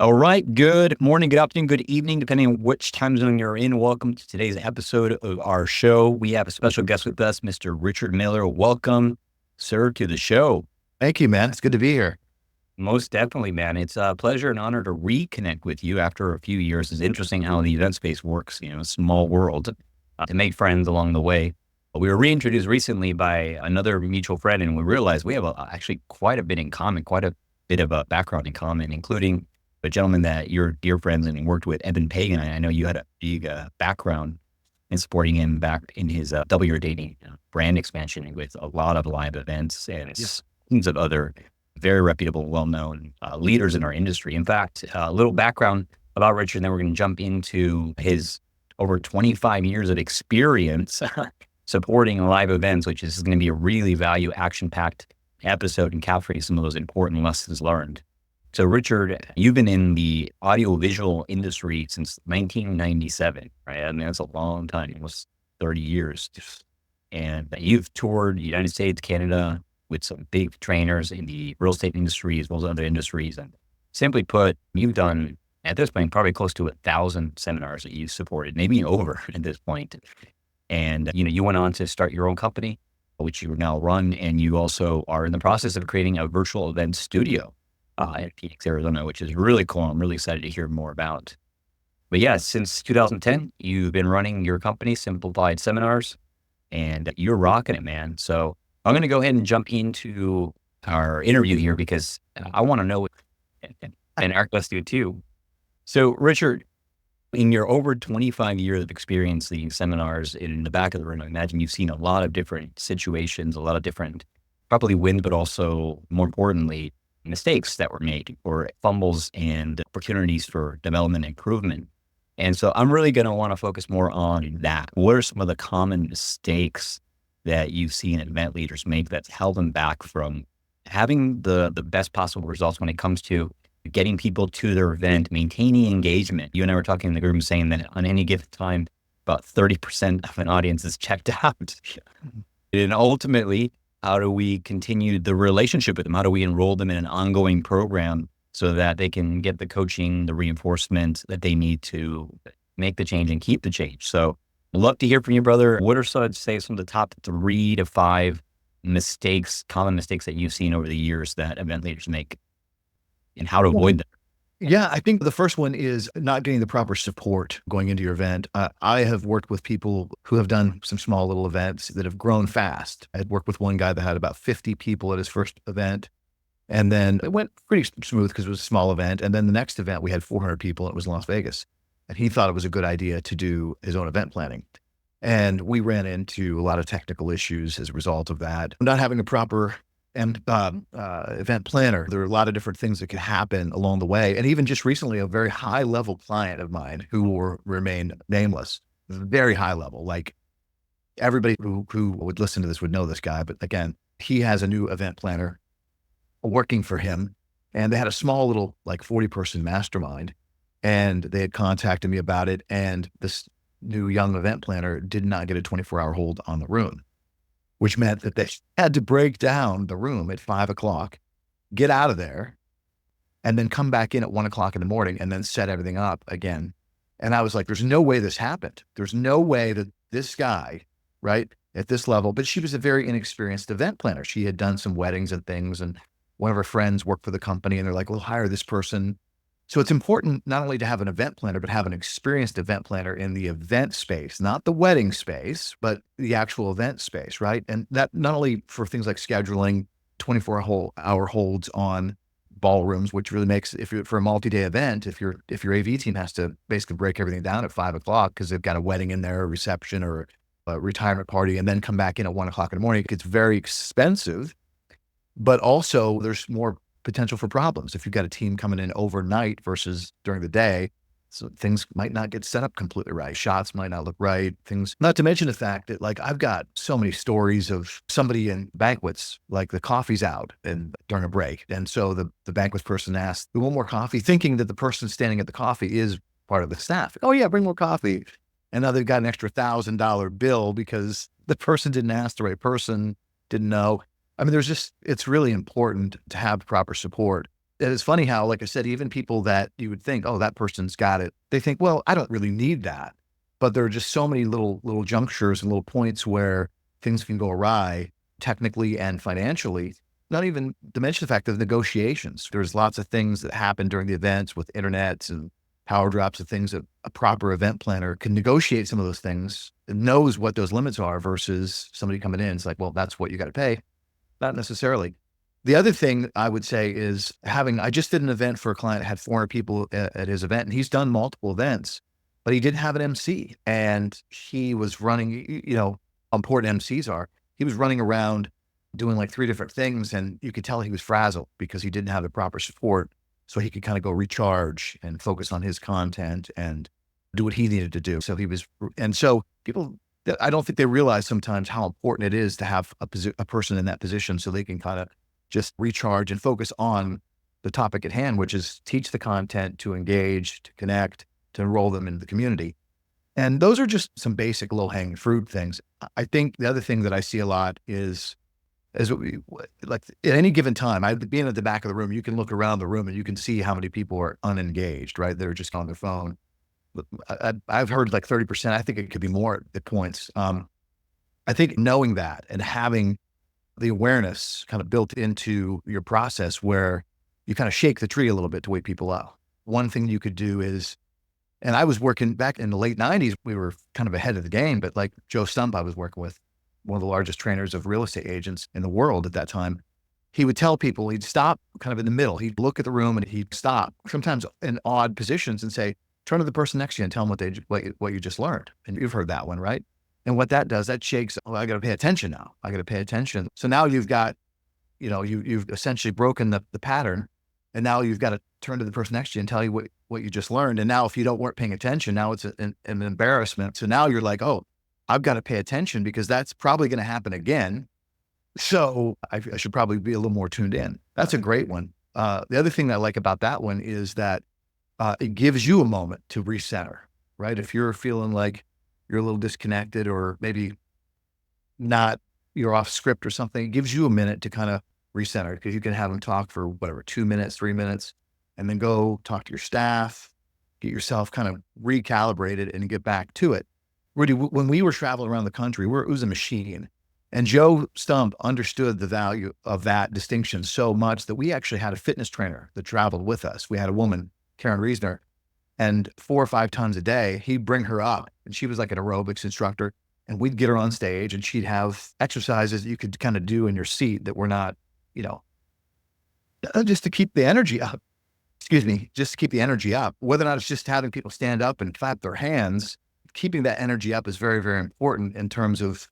All right. Good morning, good afternoon, good evening, depending on which time zone you're in. Welcome to today's episode of our show. We have a special guest with us, Mr. Richard Miller. Welcome, sir, to the show. Thank you, man. It's good to be here. Most definitely, man. It's a pleasure and honor to reconnect with you after a few years. It's interesting how the event space works, small world, to make friends along the way. We were reintroduced recently by another mutual friend, and we realized we have actually quite a bit in common, quite a bit of a background in common, including a gentleman that you're dear friends and worked with, Evan Pagan. I know you had a big background in supporting him back in his Double Your Dating brand expansion with a lot of live events and tons of other very reputable, well-known leaders in our industry. In fact, a little background about Richard, and then we're going to jump into his over 25 years of experience supporting live events, which is going to be a really value action-packed episode and capturing some of those important lessons learned. So Richard, you've been in the audiovisual industry since 1997, right? I mean, that's a long time, almost 30 years. And you've toured the United States, Canada, with some big trainers in the real estate industry, as well as other industries. And simply put, you've done, at this point, probably close to 1,000 seminars that you've supported, maybe over at this point. And, you went on to start your own company, which you now run. And you also are in the process of creating a virtual event studio in Phoenix, Arizona, which is really cool. I'm really excited to hear more about. But yeah, since 2010, you've been running your company, Simplified Seminars, and you're rocking it, man. So I'm going to go ahead and jump into our interview here because I want to know, and our guests do too. So Richard, in your over 25 years of experience leading seminars in the back of the room, I imagine you've seen a lot of different situations, a lot of different, probably wins, but also more importantly, mistakes that were made or fumbles and opportunities for development and improvement. And so I'm really going to want to focus more on that. What are some of the common mistakes that you've seen event leaders make that's held them back from having the best possible results when it comes to getting people to their event, maintaining engagement? You and I were talking in the group saying that on any given time, about 30% of an audience is checked out. And ultimately, how do we continue the relationship with them? How do we enroll them in an ongoing program so that they can get the coaching, the reinforcement that they need to make the change and keep the change? So I'd love to hear from you, brother. What are some of the top 3 to 5 mistakes, common mistakes that you've seen over the years that event leaders make and how to avoid them? Yeah, I think the first one is not getting the proper support going into your event. I have worked with people who have done some small little events that have grown fast. I had worked with one guy that had about 50 people at his first event. And then it went pretty smooth because it was a small event. And then the next event, we had 400 people. And it was in Las Vegas. And he thought it was a good idea to do his own event planning. And we ran into a lot of technical issues as a result of that. Not having a proper event planner. There are a lot of different things that could happen along the way. And even just recently, a very high level client of mine who will remain nameless, very high level, like everybody who would listen to this would know this guy. But again, he has a new event planner working for him. And they had a small little, like 40-person mastermind. And they had contacted me about it. And this new young event planner did not get a 24-hour hold on the room, which meant that they had to break down the room at 5 o'clock, get out of there, and then come back in at 1 o'clock in the morning and then set everything up again. And I was like, there's no way this happened. There's no way that this guy, right, at this level, but she was a very inexperienced event planner. She had done some weddings and things, and one of her friends worked for the company, and they're like, we'll hire this person. So it's important not only to have an event planner, but have an experienced event planner in the event space, not the wedding space, but the actual event space, right? And that not only for things like scheduling 24-hour holds on ballrooms, which really makes, if you're for a multi-day event, if your AV team has to basically break everything down at 5 o'clock because they've got a wedding in there, a reception or a retirement party, and then come back in at 1 o'clock in the morning, it gets very expensive, but also there's more potential for problems. If you've got a team coming in overnight versus during the day, so things might not get set up completely right. Shots might not look right. Things, not to mention the fact that like I've got so many stories of somebody in banquets, like the coffee's out and during a break. And so the banquet person asked, "We want more coffee," thinking that the person standing at the coffee is part of the staff. "Oh yeah, bring more coffee." And now they've got an extra $1,000 bill because the person didn't ask the right person, didn't know. I mean, it's really important to have proper support. And it's funny how, like I said, even people that you would think, oh, that person's got it. They think, well, I don't really need that. But there are just so many little junctures and little points where things can go awry technically and financially. Not even to mention the fact of negotiations. There's lots of things that happen during the events with internets and power drops and things that a proper event planner can negotiate some of those things and knows what those limits are versus somebody coming in. It's like, well, that's what you got to pay. Not necessarily. The other thing I would say is I just did an event for a client that had 400 people at his event, and he's done multiple events, but he didn't have an MC, and he was running, how important MCs are. He was running around doing like 3 different things, and you could tell he was frazzled because he didn't have the proper support. So he could kind of go recharge and focus on his content and do what he needed to do. And so people, I don't think they realize sometimes how important it is to have a person in that position so they can kind of just recharge and focus on the topic at hand, which is teach the content, to engage, to connect, to enroll them into the community. And those are just some basic low-hanging fruit things. I think the other thing that I see a lot is like at any given time, being at the back of the room, you can look around the room and you can see how many people are unengaged, right? They're just on their phone. But I've heard like 30%. I think it could be more at points. I think knowing that and having the awareness kind of built into your process where you kind of shake the tree a little bit to wake people up. One thing you could do is, and I was working back in the late 90s, we were kind of ahead of the game, but like Joe Stump, I was working with, one of the largest trainers of real estate agents in the world at that time. He would tell people, he'd stop kind of in the middle. He'd look at the room and he'd stop, sometimes in odd positions, and say, turn to the person next to you and tell them what you just learned. And you've heard that one, right? And what that does, that shakes, I got to pay attention now. I got to pay attention. So now you've got, you've essentially broken the pattern. And now you've got to turn to the person next to you and tell you what you just learned. And now if you weren't paying attention, now it's an embarrassment. So now you're like, oh, I've got to pay attention because that's probably going to happen again. So I should probably be a little more tuned in. That's a great one. The other thing that I like about that one is that it gives you a moment to recenter, right? If you're feeling like you're a little disconnected or maybe you're off script or something, it gives you a minute to kind of recenter because you can have them talk for 2 minutes, 3 minutes, and then go talk to your staff, get yourself kind of recalibrated and get back to it. Rudy, when we were traveling around the country, it was a machine. And Joe Stump understood the value of that distinction so much that we actually had a fitness trainer that traveled with us. We had a woman, Karen Reesner, and 4 or 5 times a day, he'd bring her up. And she was like an aerobics instructor. And we'd get her on stage and she'd have exercises that you could kind of do in your seat that were not, just to keep the energy up. Just to keep the energy up. Whether or not it's just having people stand up and clap their hands, keeping that energy up is very, very important in terms of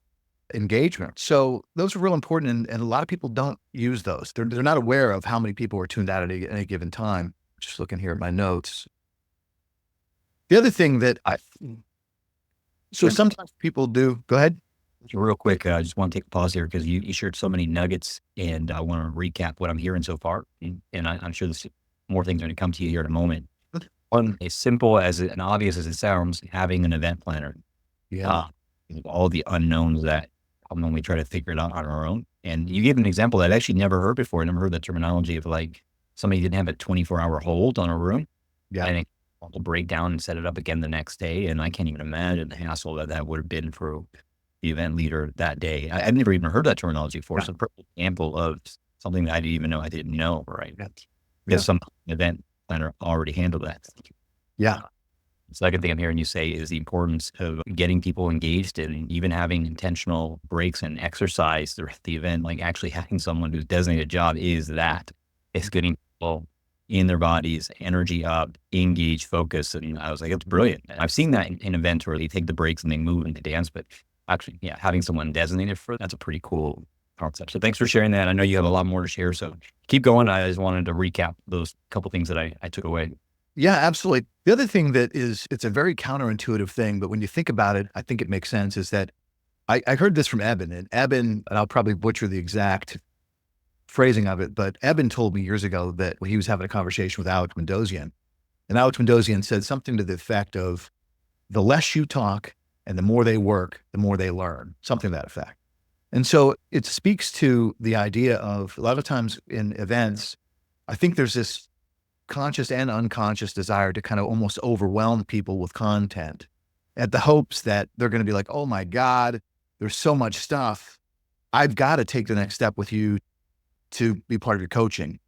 engagement. So those are real important. And a lot of people don't use those. They're not aware of how many people are tuned out at any given time. Just looking here at my notes. The other thing that sometimes people do, go ahead. Real quick, I just want to take a pause here because you shared so many nuggets, and I want to recap what I'm hearing so far. And I'm sure there's more things are going to come to you here in a moment. One, as simple and obvious as it sounds, having an event planner. Yeah. All the unknowns that come when we try to figure it out on our own. And you gave an example that I actually never heard before. I never heard the terminology of like somebody didn't have a 24-hour hold on a room. Yeah. And it will break down and set it up again the next day. And I can't even imagine the hassle that would have been for the event leader that day. I've never even heard that terminology before. It's a perfect example of something that I didn't even know I didn't know, right? Because some event planner already handled that. Yeah. The second thing I'm hearing you say is the importance of getting people engaged and even having intentional breaks and exercise throughout the event, like actually having someone whose designated job is that. It's getting people in their bodies, energy up, engage, focus. And I was like, it's brilliant. And I've seen that in events where they take the breaks and they move and they dance, but actually, having someone designated for that's a pretty cool concept. So thanks for sharing that. I know you have a lot more to share, so keep going. I just wanted to recap those couple things that I took away. Yeah, absolutely. The other thing it's a very counterintuitive thing, but when you think about it, I think it makes sense, is that I heard this from Eben, and I'll probably butcher the exact phrasing of it, but Eben told me years ago that he was having a conversation with Alex Mendozian, and Alex Mendozian said something to the effect of, the less you talk and the more they work, the more they learn, something to that effect. And so it speaks to the idea of a lot of times in events, I think there's this conscious and unconscious desire to kind of almost overwhelm people with content at the hopes that they're going to be like, oh my God, there's so much stuff. I've got to take the next step with you to be part of your coaching.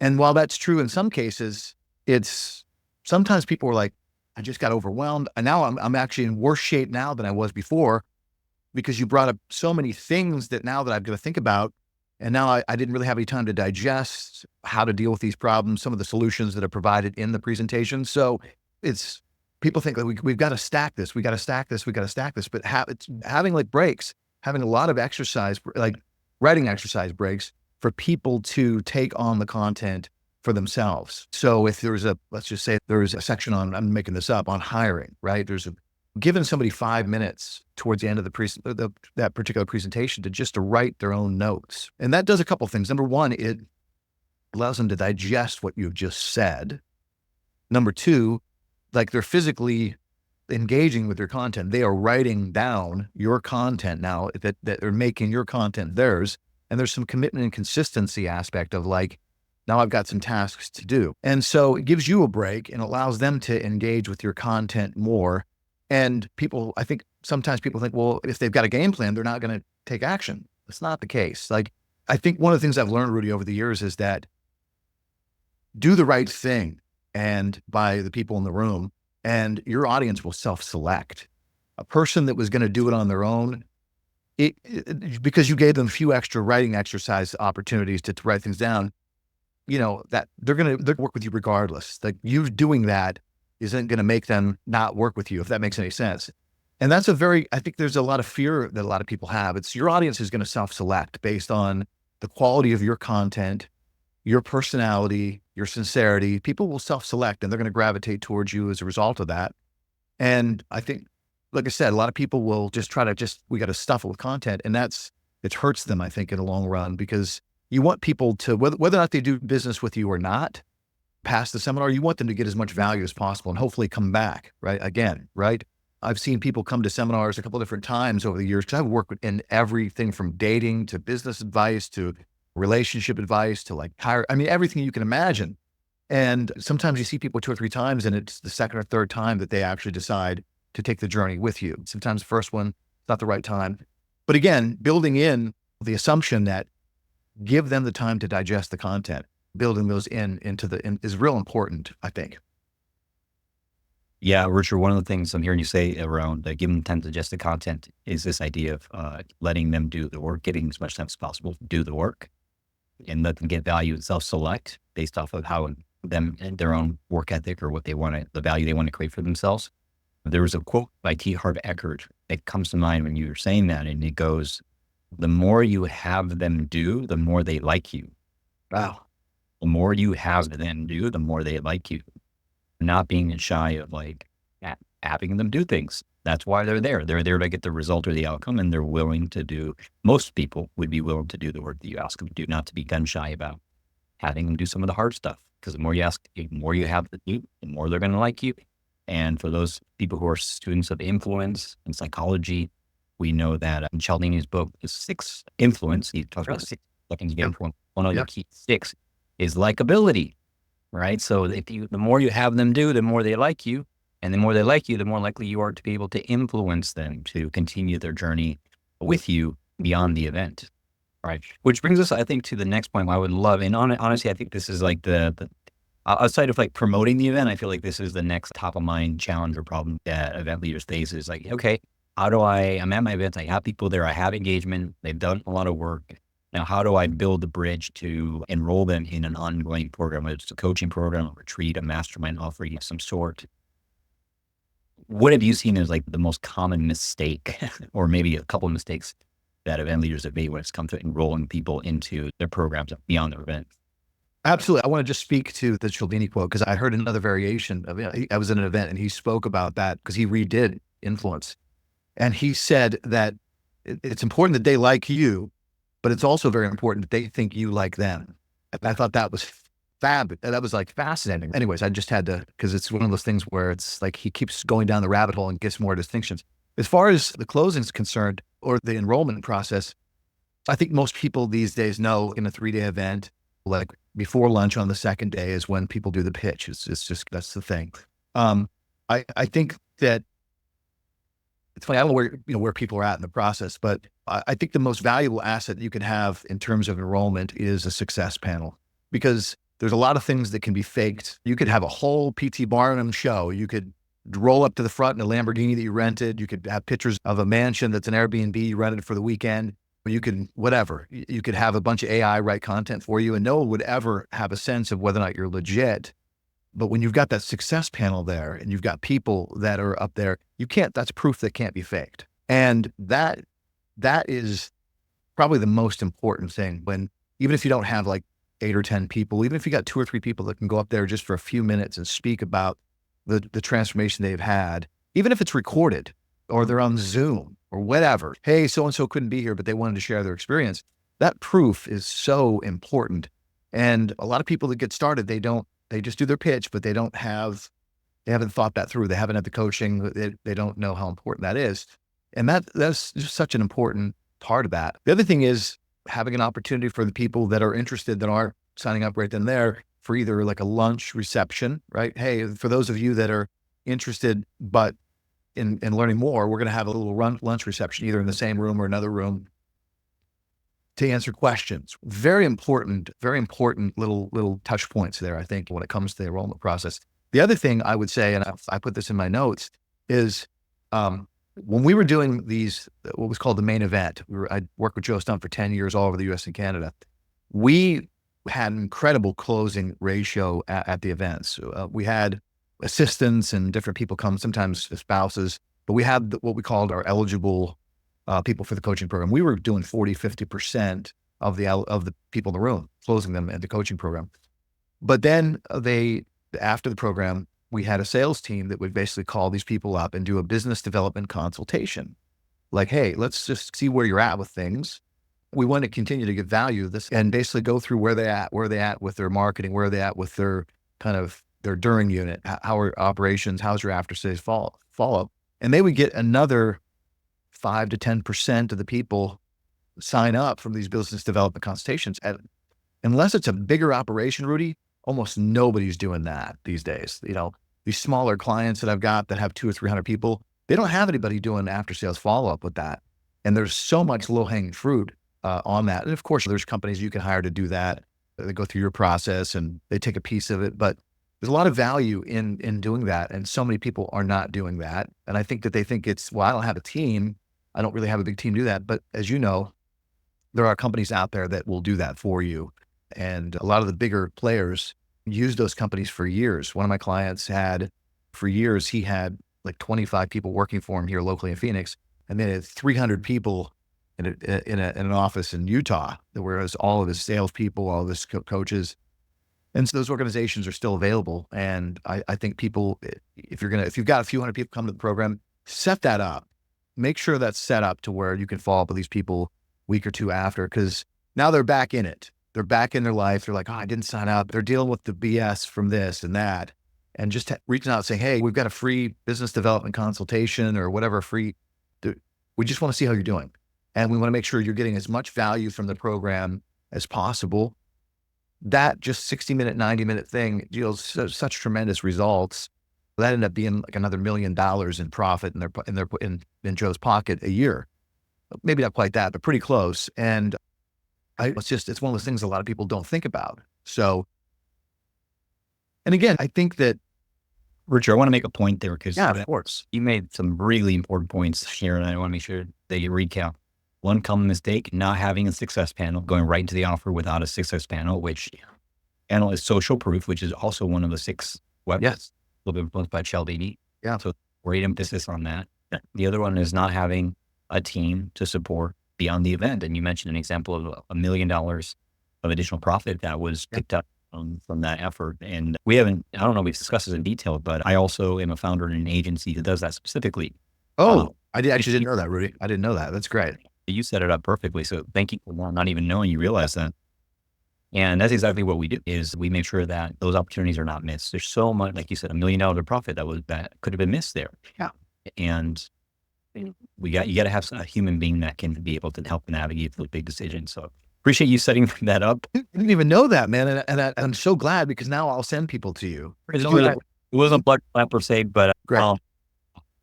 And while that's true in some cases, it's sometimes people are like, I just got overwhelmed. And now I'm actually in worse shape now than I was before because you brought up so many things that now that I've got to think about. And now I didn't really have any time to digest how to deal with these problems, some of the solutions that are provided in the presentation. So it's, people think that we've got to stack this, we got to stack this, we got to stack this, but it's having like breaks, having a lot of exercise, like writing exercise breaks for people to take on the content for themselves. So if there's let's just say there's a section on, I'm making this up, on hiring, right? Giving somebody 5 minutes towards the end of that particular presentation to write their own notes. And that does a couple things. Number one, it allows them to digest what you've just said. Number two, like they're physically engaging with your content. They are writing down your content now that are making your content theirs. And there's some commitment and consistency aspect of like, now I've got some tasks to do. And so it gives you a break and allows them to engage with your content more. And people, I think sometimes people think, well, if they've got a game plan, they're not going to take action. That's not the case. Like, I think one of the things I've learned, Rudy, over the years is that do the right thing and by the people in the room, and your audience will self-select. A person that was going to do it on their own, because you gave them a few extra writing exercise opportunities to write things down, that they're work with you regardless. Like you doing that isn't going to make them not work with you, if that makes any sense. And that's I think there's a lot of fear that a lot of people have. It's your audience is going to self-select based on the quality of your content, your personality, your sincerity. People will self-select and they're going to gravitate towards you as a result of that. And I think, like I said, a lot of people will just we got to stuff it with content. And it hurts them, I think, in the long run, because you want people to, whether or not they do business with you or not, past the seminar, you want them to get as much value as possible and hopefully come back, right? Again, right? I've seen people come to seminars a couple of different times over the years because I've worked in everything from dating to business advice to relationship advice to like everything you can imagine. And sometimes you see people 2 or 3 times and it's the second or third time that they actually decide to take the journey with you. Sometimes the first one, it's not the right time. But again, building in the assumption that give them the time to digest the content, building those is real important, I think. Yeah, Richard, one of the things I'm hearing you say around giving them time to digest the content is this idea of letting them do the work, getting as much time as possible to do the work, and let them get value and self-select based off of how them and their own work ethic or the value they want to create for themselves. There was a quote by T. Harv Eker that comes to mind when you were saying that, and it goes, the more you have them do, the more they like you. Wow. The more you have them do, the more they like you. Not being shy of like having them do things. That's why they're there. They're there to get the result or the outcome, and they're willing to do, most people would be willing to do the work that you ask them to do, not to be gun shy about having them do some of the hard stuff. Because the more you ask, the more you have to do, the more they're going to like you. And for those people who are students of influence and psychology, we know that in Cialdini's book, The 6 Influence, he talks about 6 seconds of influence. One of the key 6 is likability, right? So the more you have them do, the more they like you. And the more they like you, the more likely you are to be able to influence them to continue their journey with you beyond the event, right? Which brings us, I think, to the next point I would love. And honestly, I think this is like the outside of like promoting the event, I feel like this is the next top of mind challenge or problem that event leaders face is like, okay, I'm at my events, I have people there, I have engagement, they've done a lot of work. Now, how do I build the bridge to enroll them in an ongoing program, whether it's a coaching program, a retreat, a mastermind offering of some sort? What have you seen as like the most common mistake or maybe a couple of mistakes that event leaders have made when it's come to enrolling people into their programs beyond their event? Absolutely. I want to just speak to the Cialdini quote because I heard another variation of it. I was at an event and he spoke about that because he redid influence. And he said that it's important that they like you, but it's also very important that they think you like them. And I thought that was that was like fascinating. Anyways, I just had to, because it's one of those things where it's like he keeps going down the rabbit hole and gets more distinctions. As far as the closing is concerned or the enrollment process, I think most people these days know in a 3-day event, like Before lunch on the second day is when people do the pitch. It's just, that's the thing. I think that it's funny. I don't know where people are at in the process, but I think the most valuable asset you can have in terms of enrollment is a success panel, because there's a lot of things that can be faked. You could have a whole PT Barnum show. You could roll up to the front in a Lamborghini that you rented. You could have pictures of a mansion that's an Airbnb you rented for the weekend. Or you could, whatever. You could have a bunch of AI write content for you, and no one would ever have a sense of whether or not you're legit. But when you've got that success panel there and you've got people that are up there, that's proof that can't be faked. And that is probably the most important thing, when, even if you don't have like 8 or 10 people, even if you got 2 or 3 people that can go up there just for a few minutes and speak about the transformation they've had, even if it's recorded or they're on Zoom or whatever. Hey, so-and-so couldn't be here, but they wanted to share their experience. That proof is so important. And a lot of people that get started, they just do their pitch, but they haven't thought that through. They haven't had the coaching. They don't know how important that is. And that's just such an important part of that. The other thing is having an opportunity for the people that are interested, that are signing up right then and there, for either like a lunch reception, right? Hey, for those of you that are interested, but in learning more, we're going to have a little lunch reception, either in the same room or another room, to answer questions. Very important little touch points there, I think, when it comes to the enrollment process. The other thing I would say, and I put this in my notes, is when we were doing these, what was called the main event, I worked with Joe Stunt for 10 years all over the US and Canada. We had an incredible closing ratio at the events. We had assistants and different people come, sometimes spouses, but we had what we called our eligible people for the coaching program. We were doing 40, 50% of the people in the room, closing them in the coaching program. But then after the program, we had a sales team that would basically call these people up and do a business development consultation. Like, hey, let's just see where you're at with things. We want to continue to give value to this, and basically go through where they at with their marketing, where are they at with their kind of their during unit, how are operations, how's your after sales follow-up. And they would get another 5 to 10% of the people sign up from these business development consultations. And unless it's a bigger operation, Rudy, almost nobody's doing that these days. These smaller clients that I've got that have 200 or 300 people, they don't have anybody doing after sales follow-up with that. And there's so much low-hanging fruit on that. And of course, there's companies you can hire to do that. They go through your process and they take a piece of it, but there's a lot of value in doing that. And so many people are not doing that. And I think that they think well, I don't have a team. I don't really have a big team do that. But as you know, there are companies out there that will do that for you. And a lot of the bigger players use those companies for years. One of my clients for years, he had like 25 people working for him here locally in Phoenix. And then had 300 people in an office in Utah, whereas all of his salespeople, all of his coaches. And so those organizations are still available. And I think people, if you've got a few hundred people come to the program, set that up. Make sure that's set up to where you can follow up with these people a week or two after, because now they're back in it. They're back in their life. They're like, oh, I didn't sign up. They're dealing with the BS from this and that. And just reaching out and saying, hey, we've got a free business development consultation or whatever we just want to see how you're doing. And we want to make sure you're getting as much value from the program as possible. That just 60-minute, 90-minute thing yields such tremendous results. That ended up being like another $1 million in profit in Joe's pocket a year. Maybe not quite that, but pretty close. And it's one of those things a lot of people don't think about. So, and again, I think that, Richard, I want to make a point there, because of course, you made some really important points here, and I want to make sure that you recap. One common mistake, not having a success panel, going right into the offer without a success panel, which panel is social proof, which is also one of the 6 websites. Yes. A little bit influenced by Cialdini. Yeah. So great emphasis on that. The other one is not having a team to support beyond the event. And you mentioned an example of $1 million of additional profit that was picked up from that effort. And I don't know if we've discussed this in detail, but I also am a founder in an agency that does that specifically. Oh, I actually didn't know that, Rudy. I didn't know that. That's great. You set it up perfectly. So thank you for not even knowing you realize that. And that's exactly what we do, is we make sure that those opportunities are not missed. There's so much, like you said, $1 million of profit that could have been missed there. Yeah. And you got to have a human being that can be able to help navigate those big decisions. So Appreciate you setting that up. I didn't even know that, man. I'm so glad because now I'll send people to you. It wasn't blood clap per se, but Great.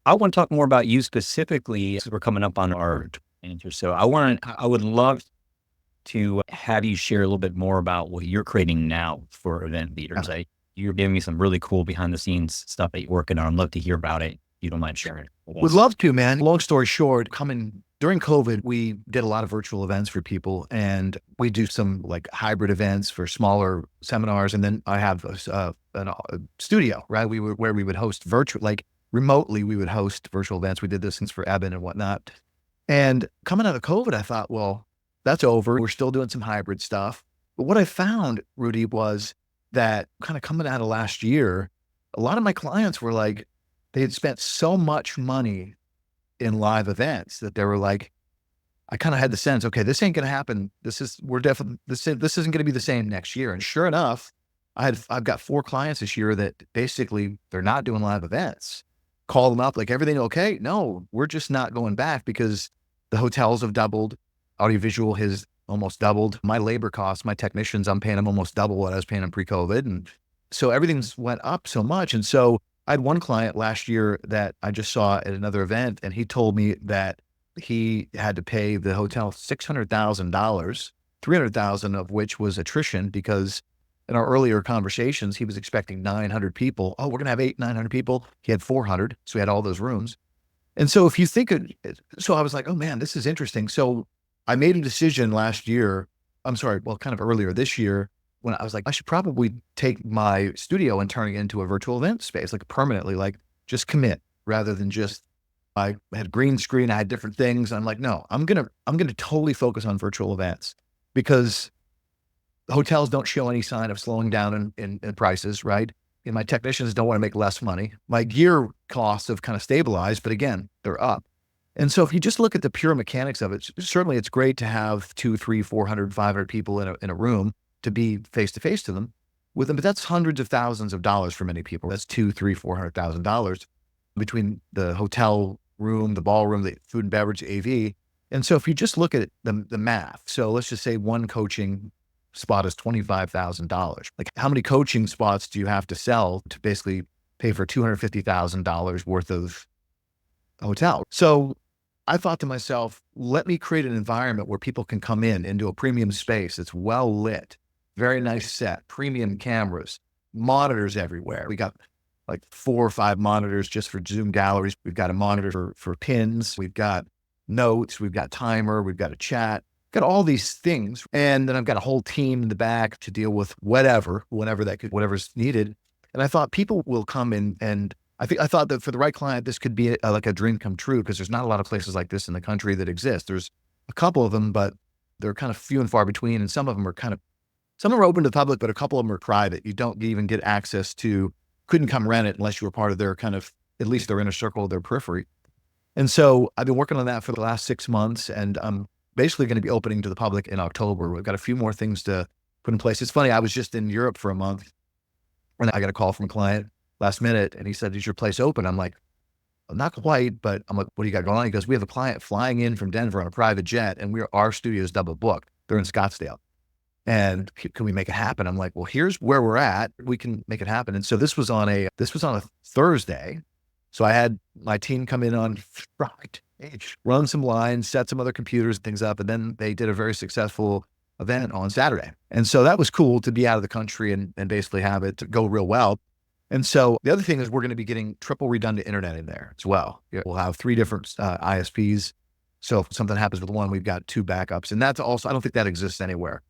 I want to talk more about you specifically as we're coming up on our answer. So I would love to have you share a little bit more about what you're creating now for event leaders. You're giving me some really cool behind the scenes stuff that you're working on. I'd love to hear about it. If you don't mind sharing. Would love to, man. Long story short, during COVID, we did a lot of virtual events for people, and we do some like hybrid events for smaller seminars. And then I have a studio, right? Where we would host like remotely, we would host virtual events. We did this since for Eben and whatnot. And coming out of COVID, I thought, well, that's over. We're still doing some hybrid stuff. But what I found, Rudy, was that kind of coming out of last year, a lot of my clients were like, they had spent so much money in live events that they were like, I kind of had the sense, okay, this ain't going to happen. This isn't going to be the same next year. And sure enough, I've got 4 clients this year that basically they're not doing live events. Call them up, like, everything okay? No, we're just not going back because the hotels have doubled. Audiovisual has almost doubled. My labor costs, my technicians, I'm paying them almost double what I was paying them pre-COVID. And so everything's went up so much. And so I had one client last year that I just saw at another event, and he told me that he had to pay the hotel $600,000, $300,000 of which was attrition, because in our earlier conversations, he was expecting 900 people. Oh, we're going to have 900 people. He had 400. So he had all those rooms. And so if you think so I was like, oh man, this is interesting. So I made a decision last year. Kind of earlier this year, when I was like, I should probably take my studio and turn it into a virtual event space, like permanently, like just commit rather than just, I had green screen, I had different things. I'm like, no, I'm going to totally focus on virtual events because hotels don't show any sign of slowing down in prices, right? And my technicians don't want to make less money. My gear costs have kind of stabilized, but again, they're up. And so if you just look at the pure mechanics of it, certainly it's great to have 200, 300, 400, 500 people in a room to be face to face to them with them, but that's hundreds of thousands of dollars for many people. That's $200,000, $300,000, $400,000 between the hotel room, the ballroom, the food and beverage, AV. And so if you just look at the math, so let's just say one coaching spot is $25,000. Like, how many coaching spots do you have to sell to basically pay for $250,000 worth of hotel? So I thought to myself, let me create an environment where people can come into a premium space. It's well lit, very nice set, premium cameras, monitors everywhere. We got like 4 or 5 monitors just for Zoom galleries. We've got a monitor for pins. We've got notes. We've got timer. We've got a chat. Got all these things. And then I've got a whole team in the back to deal with whatever's needed. And I thought people will come in, and I thought that for the right client, this could be like a dream come true, because there's not a lot of places like this in the country that exist. There's a couple of them, but they're kind of few and far between. And some of them are open to the public, but a couple of them are private. You don't even get access to, couldn't come rent it unless you were part of their kind of, at least their inner circle, their periphery. And so I've been working on that for the last 6 months, and I'm basically going to be opening to the public in October. We've got a few more things to put in place. It's funny, I was just in Europe for a month, and I got a call from a client last minute, and he said, is your place open? I'm like, not quite, but I'm like, what do you got going on? He goes, we have a client flying in from Denver on a private jet, and our studio is double booked. They're in Scottsdale. And can we make it happen? I'm like, well, here's where we're at. We can make it happen. And so this was on a Thursday. So I had my team come in on Friday, run some lines, set some other computers and things up. And then they did a very successful event on Saturday. And so that was cool to be out of the country and basically have it go real well. And so the other thing is we're going to be getting triple redundant internet in there as well. We'll have 3 different ISPs. So if something happens with one, we've got 2 backups. And that's also, I don't think that exists anywhere.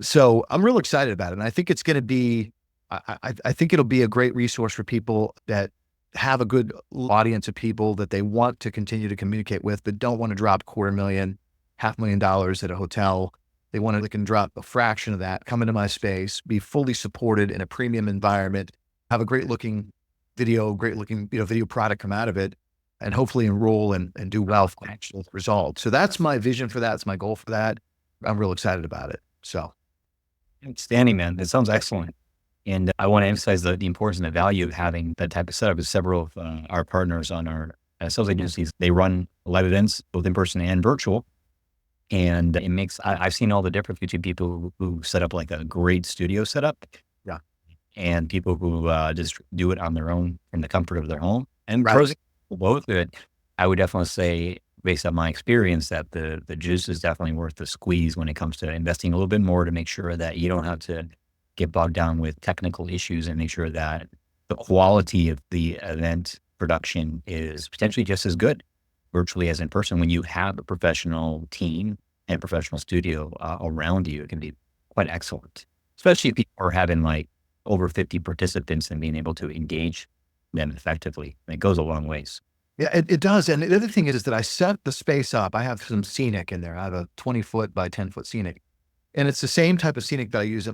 So I'm real excited about it. And I think it's going to be, I think it'll be a great resource for people that have a good audience of people that they want to continue to communicate with, but don't want to drop $250,000, $500,000 at a hotel. They can drop a fraction of that, come into my space, be fully supported in a premium environment, have a great looking video, video product come out of it, and hopefully enroll and do well financial results. So that's my vision for that. It's my goal for that. I'm real excited about it. So. Outstanding, man. That sounds excellent. And I want to emphasize the importance and the value of having that type of setup. With several of our partners on our sales agencies, they run live events, both in person and virtual. And it makes, I've seen all the difference between people who set up like a great studio setup Yeah. and people who just do it on their own in the comfort of their home. And Right. pros and cons of both of it. I would definitely say, based on my experience, that the juice is definitely worth the squeeze when it comes to investing a little bit more to make sure that you don't have to get bogged down with technical issues and make sure that the quality of the event production is potentially just as good virtually as in person. When you have a professional team and professional studio around you, it can be quite excellent, especially if people are having like over 50 participants and being able to engage them effectively. It goes a long ways. Yeah, it does. And the other thing is that I set the space up. I have some scenic in there. I have a 20-foot by 10-foot scenic. And it's the same type of scenic that I use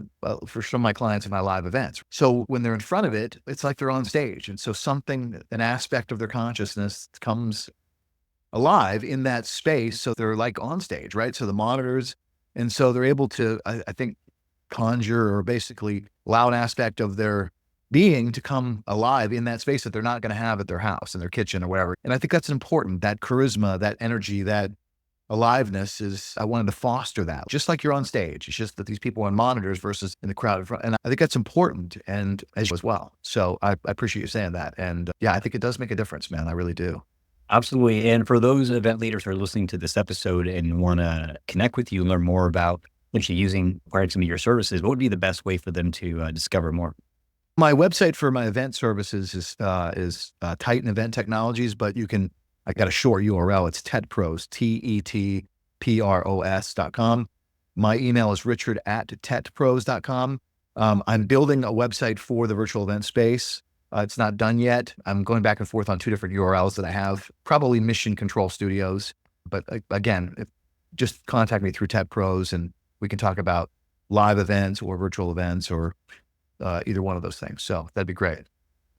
for some of my clients in my live events. So when they're in front of it, it's like they're on stage. And so an aspect of their consciousness comes alive in that space. So they're like on stage, right? So the monitors, and so they're able to, I think, conjure or basically allow an aspect of their being to come alive in that space that they're not going to have at their house, in their kitchen or whatever. And I think that's important, that charisma, that energy, that aliveness is, I wanted to foster that, just like you're on stage. It's just that these people are on monitors versus in the crowd in front. And I think that's important and as well. So I appreciate you saying that. And yeah, I think it does make a difference, man. I really do. Absolutely. And for those event leaders who are listening to this episode and want to connect with you and learn more about actually using acquiring some of your services, what would be the best way for them to discover more? My website for my event services is Titan Event Technologies, but I got a short URL. It's TETPros, TETPROS.com. My email is richard@tetpros.com. I'm building a website for the virtual event space. It's not done yet. I'm going back and forth on 2 different URLs that I have, probably Mission Control Studios. But again, just contact me through TETPros and we can talk about live events or virtual events or either one of those things. So that'd be great.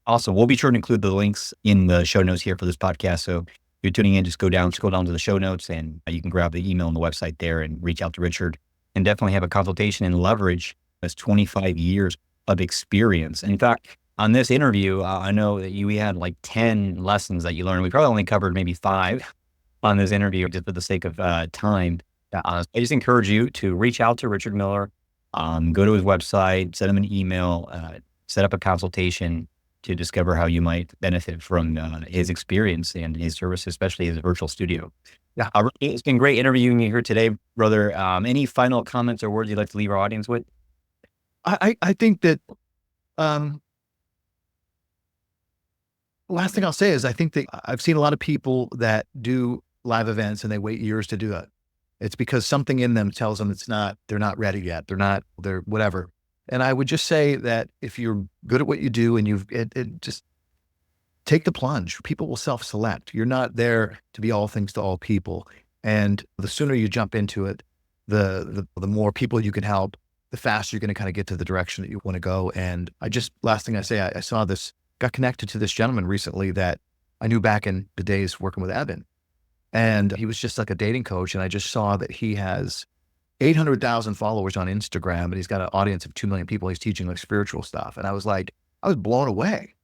Awesome. We'll be sure to include the links in the show notes here for this podcast. So if you're tuning in, just scroll down to the show notes and you can grab the email on the website there and reach out to Richard and definitely have a consultation and leverage his 25 years of experience. And in fact, on this interview, I know that we had like 10 lessons that you learned. We probably only covered maybe 5 on this interview just for the sake of time. I just encourage you to reach out to Richard Miller, go to his website, send him an email, set up a consultation to discover how you might benefit from his experience and his service, especially his virtual studio. Yeah. It's been great interviewing you here today, brother. Any final comments or words you'd like to leave our audience with? I think that last thing I'll say is I think that I've seen a lot of people that do live events and they wait years to do it. It's because something in them tells them they're not ready yet. They're whatever. And I would just say that if you're good at what you do and just take the plunge. People will self-select. You're not there to be all things to all people. And the sooner you jump into it, the more people you can help, the faster you're going to kind of get to the direction that you want to go. And last thing I say, I got connected to this gentleman recently that I knew back in the days working with Evan. And he was just like a dating coach. And I just saw that he has 800,000 followers on Instagram and he's got an audience of 2 million people. He's teaching like spiritual stuff. And I was blown away,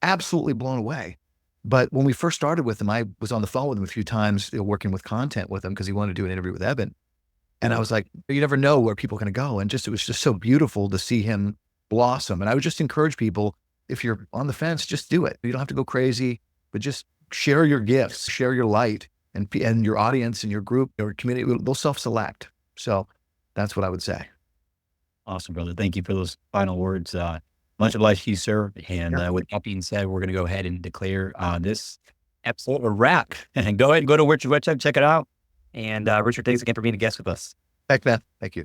absolutely blown away. But when we first started with him, I was on the phone with him a few times, working with content with him because he wanted to do an interview with Evan. And I was like, you never know where people are going to go. And it was just so beautiful to see him blossom. And I would just encourage people, if you're on the fence, just do it. You don't have to go crazy, but just share your gifts, share your light, and your audience and your group, your community, they'll self-select. So that's what I would say. Awesome, brother. Thank you for those final words. Much obliged to you, sir. And Sure. with that being said, we're going to go ahead and declare this episode a wrap. And go ahead and go to Richard's website, check it out. And Richard, thanks again for being a guest with us. Thank you.